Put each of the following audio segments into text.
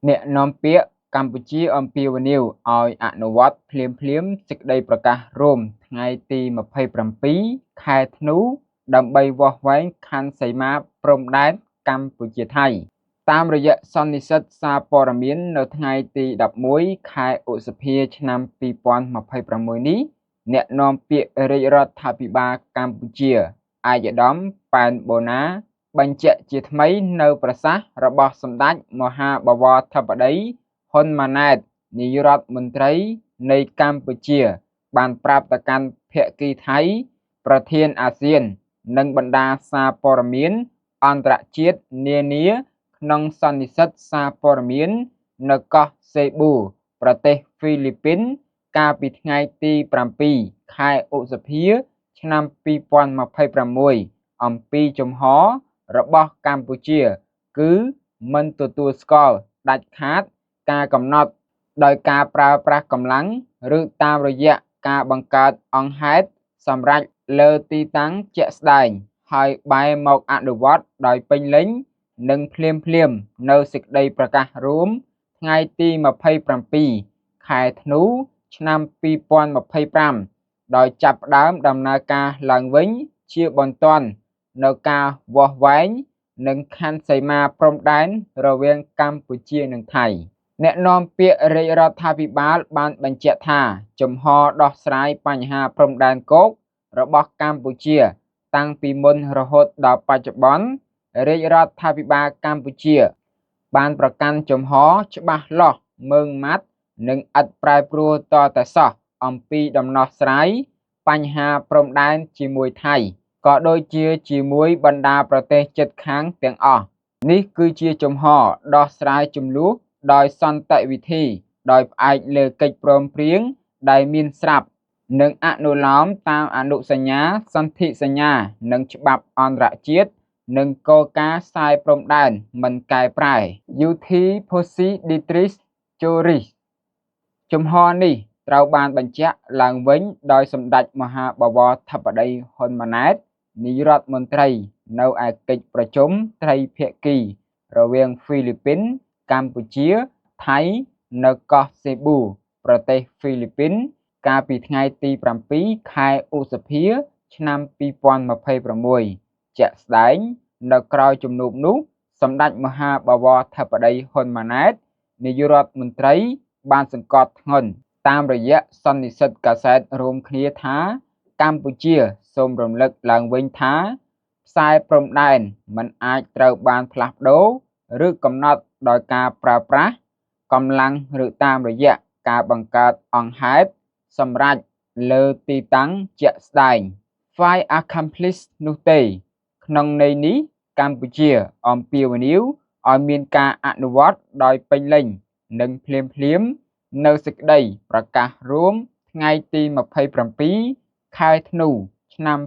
អ្នកនាំពាក្យកម្ពុជាអំពាវនាវឲ្យអនុវត្តភ្លាមៗសេចក្តីប្រកាសរួមថ្ងៃទី27 ខែធ្នូដើម្បីវាស់វែងខណ្ឌសីមាព្រំដែនកម្ពុជា-ថៃ តាមរយៈសន្និសីទសារព័ត៌មាននៅថ្ងៃទី11 ខែឧសភា ឆ្នាំ2026 នេះ អ្នកនាំពាក្យរាជរដ្ឋាភិបាលកម្ពុជាឯកឧត្តម ប៉ែន បូណា បញ្ជាក់ជាថ្មីនូវប្រសាសន៍របស់សម្ដេចមហាបវរធិបតី ហ៊ុន ម៉ាណែត នាយករដ្ឋមន្ត្រីនៃកម្ពុជា បានប្រាប់ទៅកាន់ភាគីថៃ ប្រធានអាស៊ាន និងបណ្ដាសារព័ត៌មានអន្តរជាតិនានាក្នុងសន្និសីទសារព័ត៌មាននៅកោះសេប៊ូ ប្រទេសហ្វីលីពីន កាលពីថ្ងៃទី7 ខែឧសភា ឆ្នាំ2026 អំពីជំហររបស់កម្ពុជា គឺមិនទទួលស្គាល់ដាច់ខាតការកំណត់ដោយការប្រើប្រាស់កម្លាំង ឬតាមរយៈការបង្កើតអង្គហេតុសម្រេចលើទីតាំងជាក់ស្ដែង ហើយបែរមកអនុវត្តដោយពេញលេញ និងភ្លាមៗនៅសេចក្តីប្រកាសរួមថ្ងៃទី27 ខែធ្នូ ឆ្នាំ2025 ដោយចាប់ផ្ដើមដំណើរការឡើងវិញជាបន្ទាន់នៅការវាស់វែងនិងខណ្ឌសីមាព្រំដែនរវាងកម្ពុជានិងថៃ អ្នកនាំពាក្យរាជរដ្ឋាភិបាលបានបញ្ជាក់ថាជំហរដោះស្រាយបញ្ហាព្រំដែនគោករបស់កម្ពុជាតាំងពីមុនរហូតដល់បច្ចុប្បន្ន រាជរដ្ឋាភិបាលកម្ពុជាបានប្រកាន់ជំហរច្បាស់លាស់ម៉ឺងម៉ាត់និងឥតប្រែប្រួលទាល់តែសោះអំពីដំណោះស្រាយបញ្ហាព្រំដែនជាមួយថៃ ក៏ដូចជាជាមួយបណ្ដាប្រទេសជិតខាងទាំងអស់ នេះគឺជាជំហរដោះស្រាយជម្លោះដោយសន្តិវិធី ដោយផ្អែកលើកិច្ចព្រមព្រៀងដែលមានស្រាប់ និងអនុលោមតាមអនុសញ្ញា សន្ធិសញ្ញា និងច្បាប់អន្តរជាតិ និងគោលការណ៍ខ្សែព្រំដែនមិនកែប្រែ UT Positrix Juris ជំហរនេះត្រូវបានបញ្ជាក់ឡើងវិញដោយសម្ដេចមហាបវរធិបតីហ៊ុន ម៉ាណែត នាយករដ្ឋមន្ត្រីនៅឯកិច្ចប្រជុំត្រីភាគីរវាងហ្វីលីពីន កម្ពុជា ថៃ នៅកោះសេប៊ូ ប្រទេសហ្វីលីពីន កាលពីថ្ងៃទី7 ខែឧសភា ឆ្នាំ2026 ជាក់ស្ដែងនៅក្រៅជំនួបនោះ សម្ដេចមហាបវរធិបតីហ៊ុន ម៉ាណែត នាយករដ្ឋមន្ត្រីបានសង្កត់ធ្ងន់តាមរយៈសន្និសីទកាសែតរួមគ្នាថា កម្ពុជាសូមរំលឹកឡើងវិញថាខ្សែព្រំដែនមិនអាចត្រូវបានផ្លាស់ប្ដូរ ឬកំណត់ដោយការប្រើប្រាស់កម្លាំង ឬតាមរយៈការបង្កើតអង្គហេតុសម្រេចលើទីតាំងជាក់ស្ដែង Fait accompli នោះទេ ក្នុងន័យនេះ កម្ពុជាអំពាវនាវឲ្យមានការអនុវត្តដោយពេញលេញ និងភ្លាមៗនៅសេចក្តីប្រកាសរួមថ្ងៃទី27 ខែធ្នូ ឆ្នាំ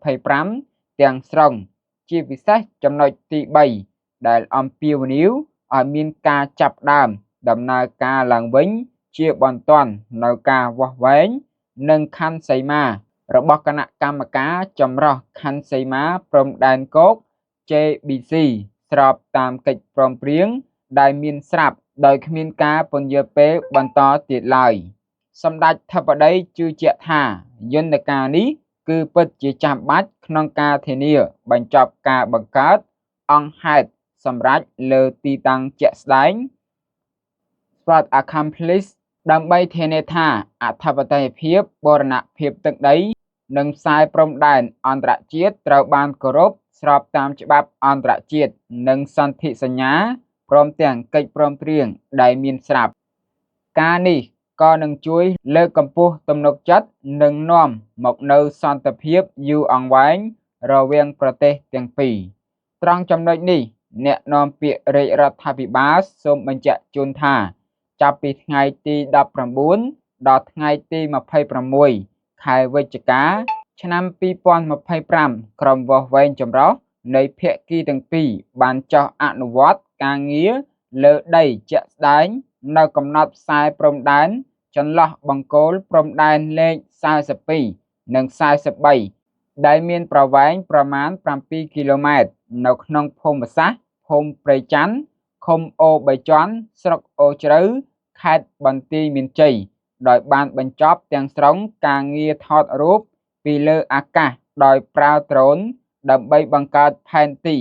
2025 ទាំងស្រុង ជាពិសេសចំណុចទី3 ដែលអំពាវនាវឲ្យមានការចាប់ផ្ដើមដំណើរការឡើងវិញជាបន្ទាន់នូវការវាស់វែងនិងខណ្ឌសីមារបស់គណៈកម្មការចម្រុះខណ្ឌសីមាព្រំដែនគោក JBC ស្របតាមកិច្ចព្រមព្រៀងដែលមានស្រាប់ដោយគ្មានការពន្យារពេលបន្តទៀតឡើយ សម្ដេចធិបតីជឿជាក់ថាយន្តការនេះគឺពិតជាចាំបាច់ក្នុងការធានាបញ្ចប់ការបង្កើតអង្គហេតុសម្រេចលើទីតាំងជាក់ស្ដែង Spot Accomplish ដើម្បីធានាថាអធិបតេយ្យភាពបូរណភាពទឹកដី និងខ្សែព្រំដែនអន្តរជាតិត្រូវបានគោរពស្របតាមច្បាប់អន្តរជាតិ និងសន្ធិសញ្ញា ព្រមទាំងកិច្ចព្រមព្រៀងដែលមានស្រាប់ ការនេះក៏នឹងជួយលើកកម្ពស់ទំនុកចិត្ត និងនាំមកនូវសន្តិភាពយូរអង្វែងរវាងប្រទេសទាំងពីរ ត្រង់ចំណុចនេះ អ្នកនាំពាក្យរាជរដ្ឋាភិបាលសូមបញ្ជាក់ជូនថា ចាប់ពីថ្ងៃទី19 ដល់ថ្ងៃទី26 ខែវិច្ឆិកា ឆ្នាំ2025 ក្រុមវាស់វែងចម្រុះនៃភាគីទាំងពីរបានចុះអនុវត្តការងារលើដីជាក់ស្ដែងនៅកំណត់ខ្សែព្រំដែនចន្លោះបង្គោលព្រំដែនលេខ42 និង 43 ដែលមានប្រវែងប្រមាណ 7 គីឡូម៉ែត្រនៅក្នុងភូមិសាស្ត្រភូមិព្រៃចន្ទ ឃុំអូបីជាន់ស្រុកអូជ្រៅខេត្តបន្ទាយមានជ័យដោយបានបញ្ចប់ទាំងស្រុងការងារថតរូបពីលើអាកាសដោយប្រើដ្រូនដើម្បីបង្កើតផែនទី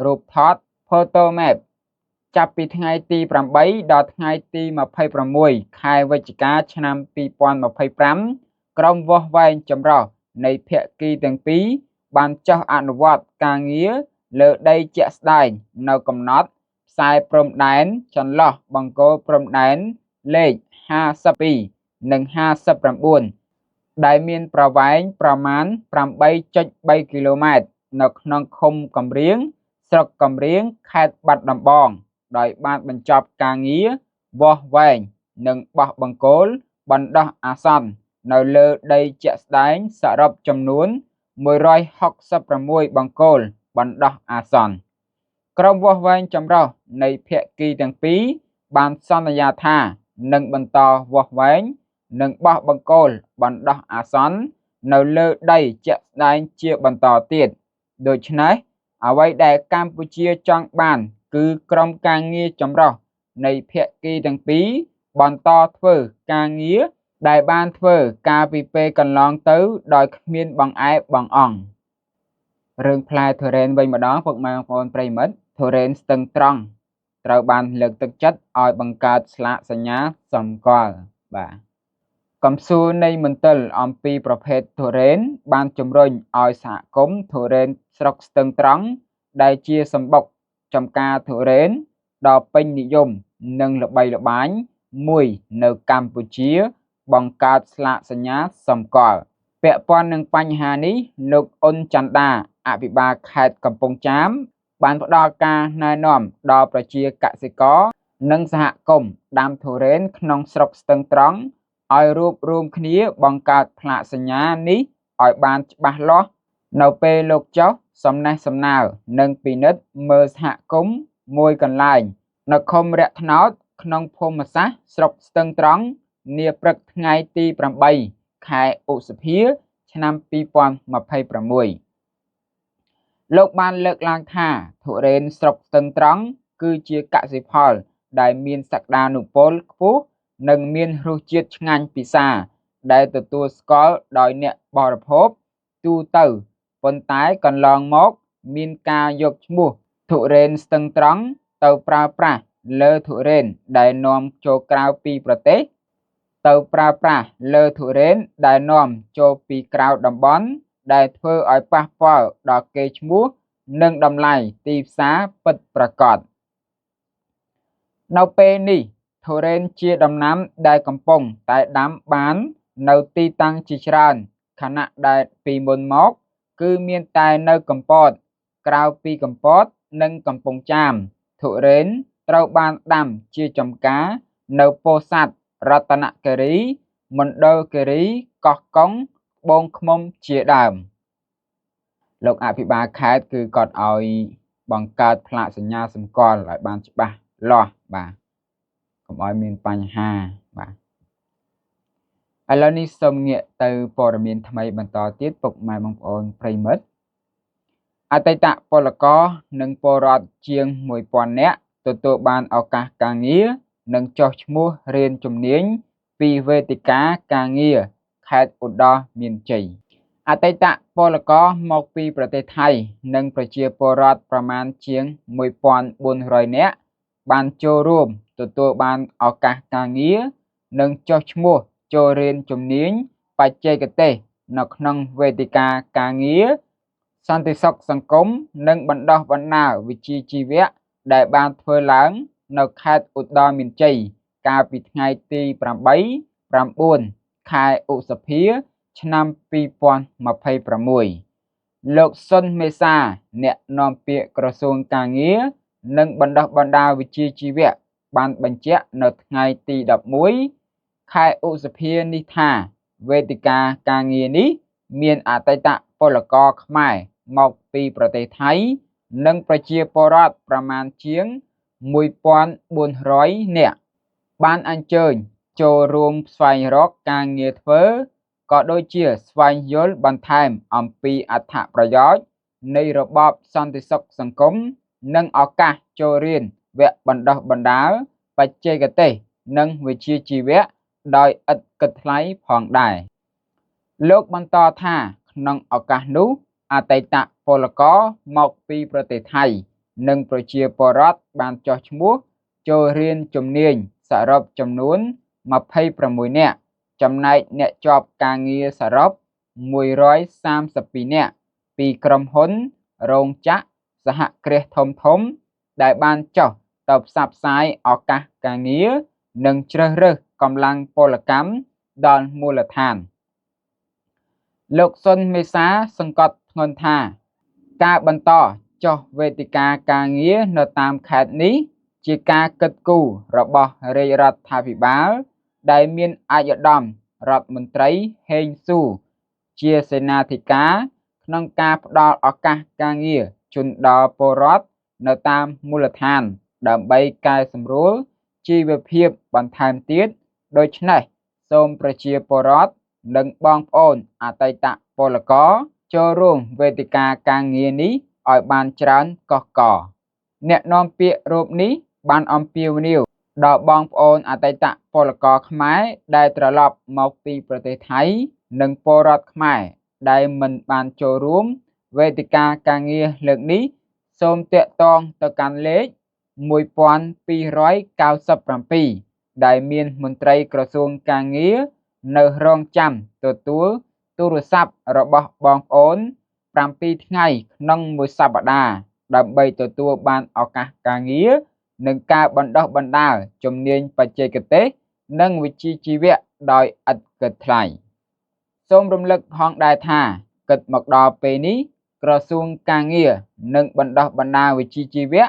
រូបថត Photo Map ចាប់ពីថ្ងៃទី8ដល់ថ្ងៃទី26ខែវិច្ឆិកាឆ្នាំ2025ក្រុមវាស់វែងចម្រុះនៃភាគីទាំងពីរបានចុះអនុវត្តការងារលើដីជាក់ស្ដែងនៅកំណត់ខ្សែព្រំដែនចន្លោះបង្គោលព្រំដែនលេខ52និង59ដែលមានប្រវែងប្រមាណ 8.3 គីឡូម៉ែត្រនៅក្នុងឃុំកំរៀងស្រុកកំរៀងខេត្តបាត់ដំបងដោយបានបញ្ចប់ការងារវាស់វែងនិងបោះបង្គោលបណ្ដោះអាសន្ននៅលើដីជាក់ស្ដែងសរុបចំនួន166បង្គោលបណ្ដោះអាសន្នក្រុមវាស់វែងចម្រុះនៃភាគីទាំងពីរបានសន្យាថានឹងបន្តវាស់វែងនិងបោះបង្គោលបណ្ដោះអាសន្ននៅលើដីជាក់ស្ដែងជាបន្តទៀតដូច្នេះអ្វីដែលកម្ពុជាចង់បានគឺក្រុមការងារចម្រុះនៃភាគីទាំងពីរបន្តធ្វើការងារដែលបានធ្វើកាលពីពេលកន្លងទៅដោយគ្មានបង្អែបង្អង់រឿងផ្លែទុរេនវិញម្ដងពុកម៉ែបងប្អូនប្រិយមិត្តទុរេនស្ទឹងត្រង់ត្រូវបានលើកទឹកចិត្តឲ្យបង្កើតស្លាកសញ្ញាសម្គាល់បាទកំសួរនៃមន្ទិលអំពីប្រភេទទុរេនបានជំរុញឲ្យសហគមន៍ទុរេនស្រុកស្ទឹងត្រង់ដែលជាសម្បុកចំការទុរេនដ៏ពេញនិយមនិងល្បីល្បាញមួយនៅកម្ពុជាបង្កើតស្លាកសញ្ញាសម្គាល់ពាក់ព័ន្ធនឹងបញ្ហានេះលោកអ៊ុនច័ន្ទដាអភិបាលខេត្តកំពង់ចាមបានផ្ដល់ការណែនាំដល់ប្រជាកសិករនិងសហគមន៍ដាំទុរេនក្នុងស្រុកស្ទឹងត្រង់ឲ្យរួបរួមគ្នាបង្កើតផ្លាកសញ្ញានេះឲ្យបានច្បាស់លាស់នៅពេលលោកចុះសំណេះសំណាលនិងពិនិត្យមើលសហគមន៍មួយកន្លែងនៅឃុំរៈត្នោតក្នុងភូមិសាស្ត្រស្រុកស្ទឹងត្រង់នាព្រឹកថ្ងៃទី8ខែឧសភាឆ្នាំ2026លោកបានលើកឡើងថាទុរេនស្រុកស្ទឹងត្រង់គឺជាកសិផលដែលមានសក្តានុពលខ្ពស់និងមានរសជាតិឆ្ងាញ់ពិសាដែលទទួលស្គាល់ដោយអ្នកបរិភោគទូទៅប៉ុន្តែកន្លងមកមានការយកឈ្មោះទុរេនស្ទឹងត្រង់ទៅប្រើប្រាស់លើទុរេនដែលនាំចូលក្រៅពីប្រទេសទៅប្រើប្រាស់លើទុរេនដែលនាំចូលពីក្រៅតំបន់ដែលធ្វើឲ្យប៉ះពាល់ដល់កេរ្តិ៍ឈ្មោះនិងតម្លៃទីផ្សារពិតប្រាកដនៅពេលនេះទុរេនជាដំណាំដែលកំពុងតែដាំបាននៅទីតាំងជាច្រើនខណៈដែលពីមុនមកគឺមានតែនៅកំពតក្រៅពីកំពតនិងកំពង់ចាមទុរេនត្រូវបានដាំជាចម្ការនៅពោធិ៍សាត់រតនគិរីមណ្ឌលគិរីកោះកុងត្បូងឃ្មុំជាដើមលោកអភិបាលខេត្តគឺគាត់ឲ្យបង្កើតផ្លាកសញ្ញាសម្គាល់ឲ្យបានច្បាស់លាស់បាទកុំឲ្យមានបញ្ហាបាទឥឡូវនេះសូមងាកទៅព័ត៌មានថ្មីបន្តទៀតពុកម៉ែបងប្អូនប្រិយមិត្តអតីតពលករនិងពលរដ្ឋជាង 1000 នាក់ទទួលបានឱកាសការងារនិងចុះឈ្មោះរៀនជំនាញពីវេទិកាការងារខេត្តឧត្តរមានជ័យអតីតពលករមកពីប្រទេសថៃនិងប្រជាពលរដ្ឋប្រមាណជាង 1400 នាក់បានចូលរួមទទួលបានឱកាសការងារនិងចុះឈ្មោះចូលរៀនជំនាញបច្ចេកទេសនៅក្នុងវេទិកាការងារសន្តិសុខសង្គមនិងបណ្ដុះបណ្ដាលវិជ្ជាជីវៈដែលបានធ្វើឡើងនៅខេត្តឧត្តរមានជ័យកាលពីថ្ងៃទី8 9ខែឧសភាឆ្នាំ2026លោកសុនមេសាអ្នកនាំពាក្យក្រសួងការងារនិងបណ្ដុះបណ្ដាលវិជ្ជាជីវៈបានបញ្ជាក់នៅថ្ងៃទី11ខែឧសភានេះថាវេទិកាការងារនេះមានអតីតពលករខ្មែរមកពីប្រទេសថៃនិងប្រជាពលរដ្ឋប្រមាណជាង 1400 នាក់បានអញ្ជើញចូលរួមស្វែងរកការងារធ្វើក៏ដូចជាស្វែងយល់បន្ថែមអំពីអត្ថប្រយោជន៍នៃរបបសន្តិសុខសង្គមនិងឱកាសចូលរៀន វគ្គបណ្ដុះបណ្ដាលបច្ចេកទេសនិងវិជ្ជាជីវៈដោយឥតគិតថ្លៃផងដែរលោកបន្តថាក្នុងឱកាសនោះអតីតពលករមកពីប្រទេសថៃនិងប្រជាពលរដ្ឋបានចុះឈ្មោះចូលរៀនជំនាញសរុបចំនួន26នាក់ចំណែកអ្នកជាប់ការងារសរុប132នាក់ពីក្រុមហ៊ុនរោងចក្រសហគ្រាសធំៗដែលបានចុះទៅផ្សព្វផ្សាយឱកាសការងារនិងជ្រើសរើសកម្លាំងពលកម្មដល់មូលដ្ឋានលោកសុនមេសាសង្កត់ធ្ងន់ថាការបន្តចុះវេទិកាការងារនៅតាមខេត្តនេះជាការគិតគូររបស់រាជរដ្ឋាភិបាលដែលមានឯកឧត្តមរដ្ឋមន្ត្រីហេងស៊ូជាសេនាធិការក្នុងការផ្ដល់ឱកាសការងារជូនដល់ពលរដ្ឋនៅតាមមូលដ្ឋានដើម្បីកែសម្រួលជីវភាពបន្ថែមទៀតដូច្នេះសូមប្រជាពលរដ្ឋនិងបងប្អូនអតីតពលករចូលរួមវេទិកាការងារនេះឲ្យបានច្រើនកុះករអ្នកនាំពាក្យរូបនេះបានអំពាវនាវដល់បងប្អូនអតីតពលករខ្មែរដែលត្រឡប់មកពីប្រទេសថៃនិងពលរដ្ឋខ្មែរដែលមិនបានចូលរួមវេទិកាការងារលើកនេះសូមតាក់ទងទៅកាន់លេខ1297ដែលមានមន្ត្រីក្រសួងការងារនៅរងចាំទទួលទូរស័ព្ទរបស់បងប្អូន7ថ្ងៃក្នុងមួយសប្តាហ៍ដើម្បីទទួលបានឱកាសការងារនិងការបណ្ដុះបណ្ដាលជំនាញបច្ចេកទេសនិងវិជ្ជាជីវៈដោយឥតគិតថ្លៃសូមរំលឹកផងដែរថាគិតមកដល់ពេលនេះក្រសួងការងារនិងបណ្ដុះបណ្ដាលវិជ្ជាជីវៈ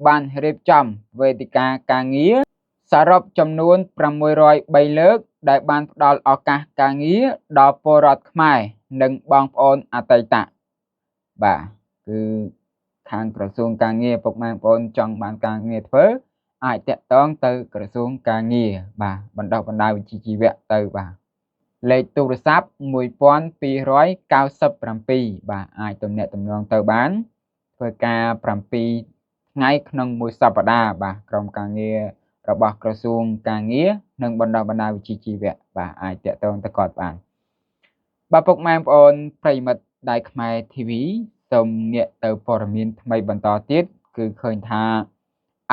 បានរៀបចំវេទិកាការងារសរុបចំនួន603លើកដែលបានផ្ដល់ឱកាសការងារដល់ពលរដ្ឋខ្មែរនិងបងប្អូនអតីតបាទគឺខាងក្រសួងការងារពុកម៉ែបងប្អូនចង់បានការងារធ្វើអាចតាក់ទងទៅក្រសួងការងារបាទបណ្ដុះបណ្ដាលវិជ្ជាជីវៈទៅបាទលេខទូរស័ព្ទ1297បាទអាចទំនាក់ទំនងទៅបានធ្វើការ7ថ្ងៃក្នុងមួយសប្តាហ៍បាទក្រុមការងាររបស់ក្រសួងការងារនិងបណ្ដុះបណ្ដាលវិជ្ជាជីវៈបាទអាចតាក់ទងទៅគាត់បានបាទពុកម៉ែបងប្អូនប្រិមិត្តដៃខ្មែរ TV សូមងាកទៅព័ត៌មានថ្មីបន្តទៀតគឺឃើញថា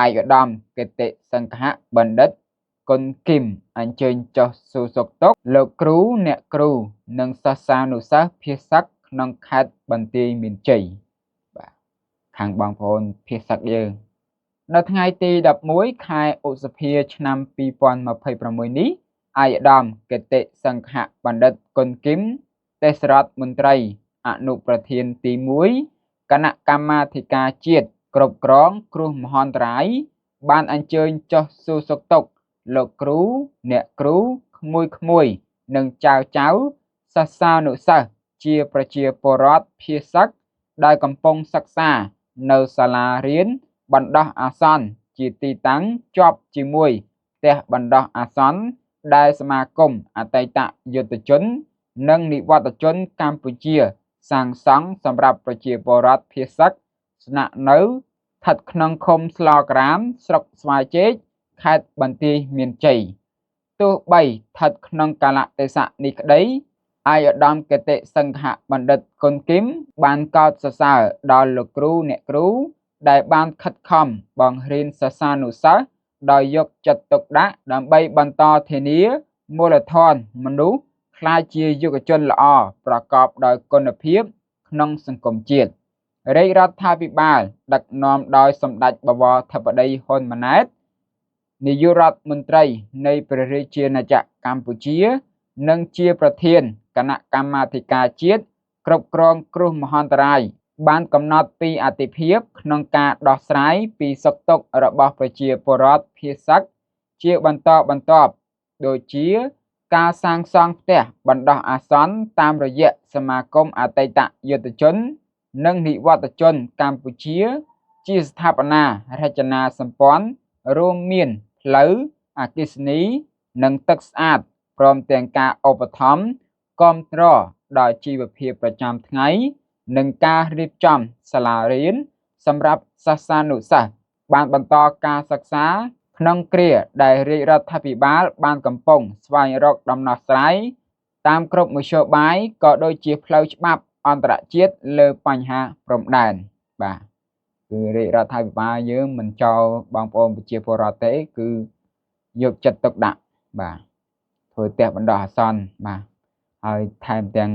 ឯកឧត្តមគតិសង្ឃៈបណ្ឌិតគុណគឹមអញ្ជើញចុះសួរសុខទុក្ខលោកគ្រូអ្នកគ្រូនិងសិស្សានុសិស្សភាសឹកក្នុងខេត្តបន្ទាយមានជ័យបាទខាងបងប្អូនភាសឹកយើងនៅថ្ងៃទី11ខែឧសភាឆ្នាំ2026នេះឯកឧត្តមគតិសង្ឃៈបណ្ឌិតគុណគឹមទេសរដ្ឋមន្ត្រីអនុប្រធានទី1គណៈកម្មាធិការជាតិគ្រប់គ្រងគ្រោះមហន្តរាយបានអញ្ជើញចុះសួរសុខទុក្ខលោកគ្រូអ្នកគ្រូក្មួយៗនិងចៅសិស្សានុសិស្សជាប្រជាពលរដ្ឋភាសឹកដែលកំពុងសិក្សានៅសាលារៀនបណ្ដោះអាសន្នជាទីតាំងជាប់ជាមួយផ្ទះបណ្ដោះអាសន្នដែលសមាគមអតីតយុទ្ធជននិងនិវត្តជនកម្ពុជាសាងសង់សម្រាប់ប្រជាពលរដ្ឋភាសឹកស្នាក់នៅស្ថិតក្នុងឃុំស្លក្រាមស្រុកស្វាយជែកខេត្តបន្ទាយមានជ័យទោះបីស្ថិតក្នុងកាលៈទេសៈនេះក្តីឯកឧត្តមគតិសង្ឃៈបណ្ឌិតគុណគឹមបានកោតសរសើរដល់លោកគ្រូអ្នកគ្រូដែលបានខិតខំបង្រៀនសិស្សានុសិស្សដោយយកចិត្តទុកដាក់ដើម្បីបន្តធានាមូលធនមនុស្សក្លាយជាយុវជនល្អប្រកបដោយគុណភាពក្នុងសង្គមជាតិរាជរដ្ឋាភិបាលដឹកនាំដោយសម្ដេចបវរធិបតីហ៊ុនម៉ាណែតនាយករដ្ឋមន្ត្រីនៃព្រះរាជាណាចក្រកម្ពុជានិងជាប្រធានគណៈកម្មាធិការជាតិគ្រប់គ្រងគ្រោះមហន្តរាយបានកំណត់ពីអាទិភាពក្នុងការដោះស្រាយពីសុខទុក្ខរបស់ប្រជាពលរដ្ឋភាសឹកជាបន្តបន្ទាប់ដូចជាការសាងសង់ផ្ទះបណ្ដោះអាសន្នតាមរយៈសមាគមអតីតយុទ្ធជននិងនិវត្តជនកម្ពុជាជាស្ថាបនារចនាសម្ព័ន្ធរួមមានផ្លូវអគ្គិសនីនិងទឹកស្អាតព្រមទាំងការឧបត្ថម្ភគាំទ្រដល់ជីវភាពប្រចាំថ្ងៃនិងការរៀបចំសាលារៀនសម្រាប់សិស្សានុសិស្ស បានបន្តការសិក្សាក្នុងគ្រាដែលរាជរដ្ឋាភិបាលបានកំពុងស្វែងរកដំណោះស្រាយតាមគ្រប់មធ្យោបាយក៏ដូចជាផ្លូវច្បាប់អន្តរជាតិលើបញ្ហាព្រំដែនបាទគឺរាជរដ្ឋាភិបាលយើងមិនចោលបងប្អូនប្រជាពលរដ្ឋទេគឺយកចិត្តទុកដាក់បាទធ្វើផ្ទះបណ្ដោះអាសន្នបាទហើយថែមទាំង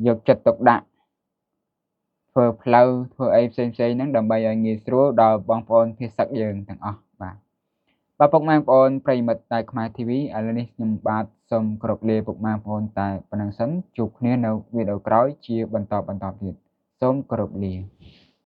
យកចិត្តទុកដាក់ធ្វើផ្លូវធ្វើអីផ្សេងៗហ្នឹងដើម្បីឲ្យងាយស្រួលដល់បងប្អូនភាសាយើងទាំងអស់បាទពុកម៉ែបងប្អូនប្រិយមិត្តតែខ្មែរ TV ឥឡូវនេះខ្ញុំបាទសូមគោរពលាពុកម៉ែបងប្អូនតែប៉ុណ្្នឹងសិនជួបគ្នានៅវីដេអូក្រោយជាបន្តទៀតសូមគោរពលា